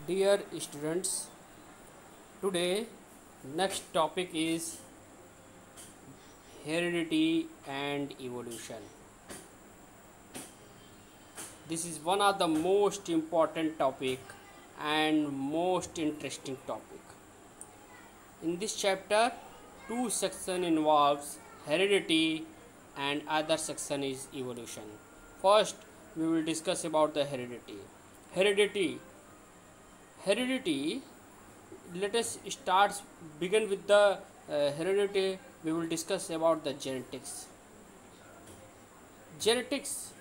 Dear students, today next topic is heredity and evolution. This is one of the most important topic and most interesting topic. In this chapter, two section involves heredity and other section is evolution. First, we will discuss about the heredity. Heredity. Heredity. Let us begin with the heredity. We will discuss about the genetics. Genetics.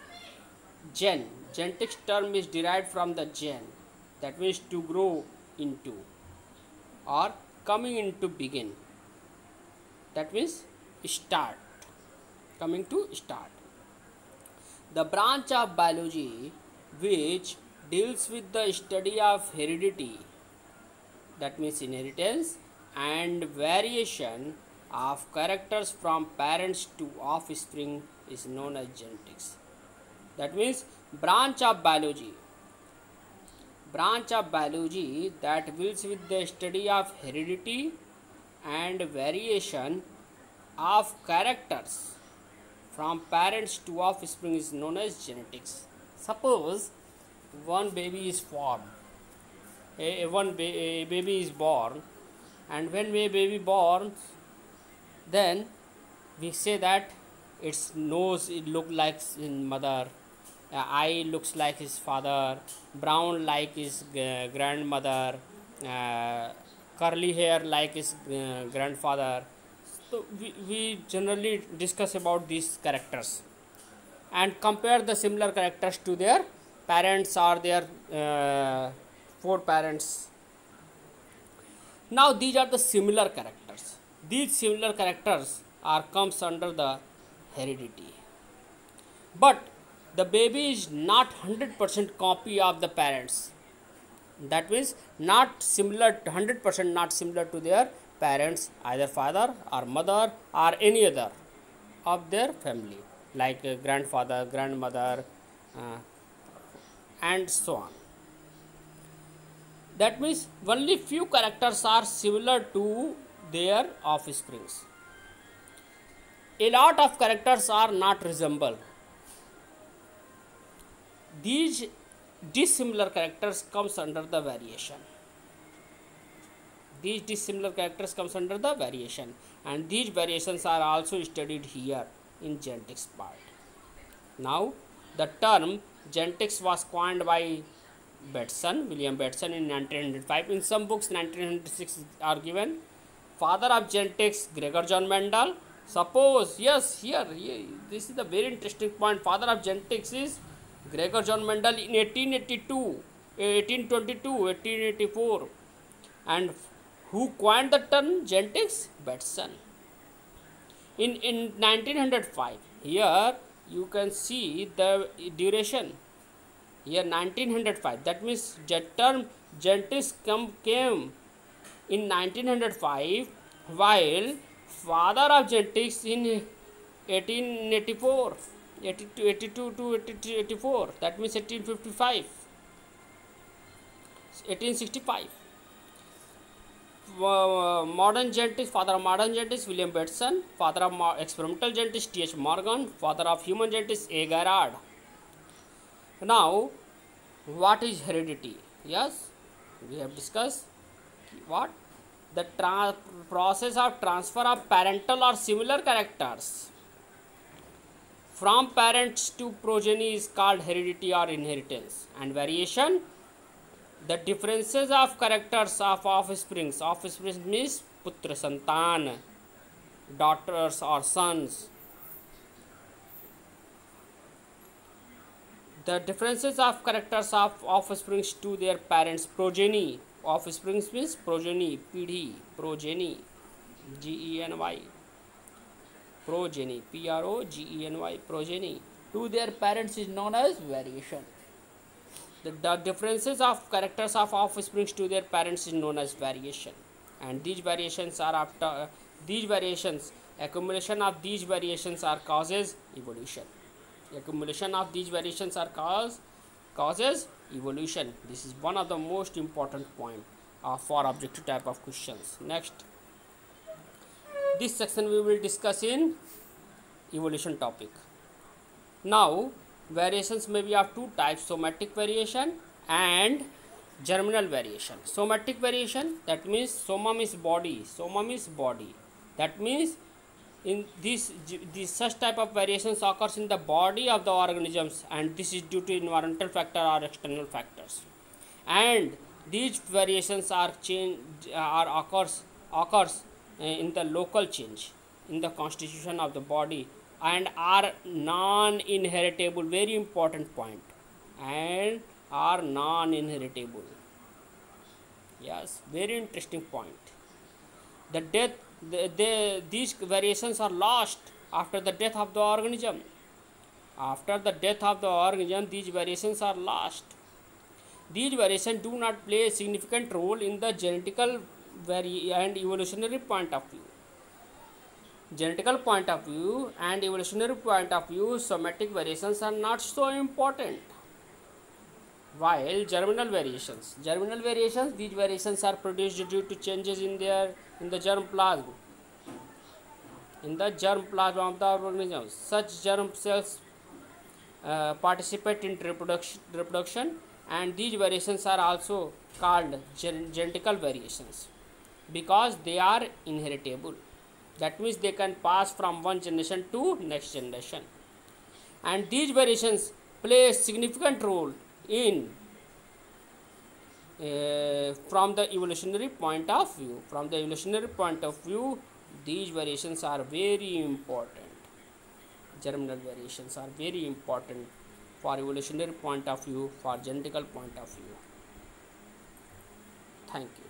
Genetics term is derived from the gen, that means to grow into or coming into begin, that means start, coming to start. The branch of biology which deals with the study of heredity, that means inheritance and variation of characters from parents to offspring, is known as genetics. That means branch of biology that deals with the study of heredity and variation of characters from parents to offspring is known as genetics. Suppose one baby is formed, a baby is born, and when a baby born, then we say that its nose it look like in mother, eye looks like his father, brown like his grandmother, curly hair like his grandfather. So we generally discuss about these characters and compare the similar characters to their parents or their foreparents. Now these are the similar characters. These similar characters are comes under the heredity. But the baby is not 100% copy of the parents. That means not similar, 100% not similar to their parents, either father or mother or any other of their family, like grandfather, grandmother, and so on. That means only few characters are similar to their offsprings. A lot of characters are not resemble. These dissimilar characters comes under the variation. These dissimilar characters comes under the variation, and these variations are also studied here in genetics part. Now, the term genetics was coined by William Bateson in 1905. In some books, 1906 are given. Father of genetics, Gregor John Mendel. Suppose, yes, here, this is the very interesting point. Father of genetics is Gregor John Mendel in 1882, 1822, 1884. And who coined the term genetics? Bateson. In 1905, here you can see the duration. Here 1905, that means the term genetics came in 1905, while father of genetics in 1884, 82 to 84, that means 1855, 1865. Modern genetics, father of modern genetics, William Bateson. Father of experimental genetics, T.H. Morgan. Father of human genetics, A. Gerard. Now, what is heredity? Yes, we have discussed what? The process of transfer of parental or similar characters from parents to progeny is called heredity or inheritance. And variation, the differences of characters of offspring means putra santan, daughters or sons. The differences of characters of offspring to their parents, progeny. Offspring means progeny, pidhi, progeny, G-E-N-Y, progeny, P-R-O-G-E-N-Y, progeny, to their parents is known as variation. The differences of characters of offspring to their parents is known as variation, and these variations are accumulation of these variations are causes evolution. Accumulation of these variations are causes evolution. This is one of the most important point for objective type of questions. Next, this section we will discuss in evolution topic. Now, variations may be of two types: somatic variation and germinal variation. Somatic variation, that means soma means body, soma means body. That means in this such type of variations occurs in the body of the organisms, and this is due to environmental factor or external factors. And these variations are occurs in the local change in the constitution of the body and are non-inheritable. Very important point. And are non-inheritable. Yes, very interesting point. The death, these variations are lost after the death of the organism. After the death of the organism, these variations are lost. These variations do not play a significant role in the genetical and evolutionary point of view. Genetical point of view and evolutionary point of view, somatic variations are not so important. While germinal variations, these variations are produced due to changes in the germ plasm, of the organism. Such germ cells participate in reproduction, and these variations are also called genetical variations because they are inheritable. That means they can pass from one generation to next generation, and these variations play a significant role in from the evolutionary point of view. From the evolutionary point of view, these variations are very important. Germinal variations are very important for evolutionary point of view, for genetical point of view. Thank you.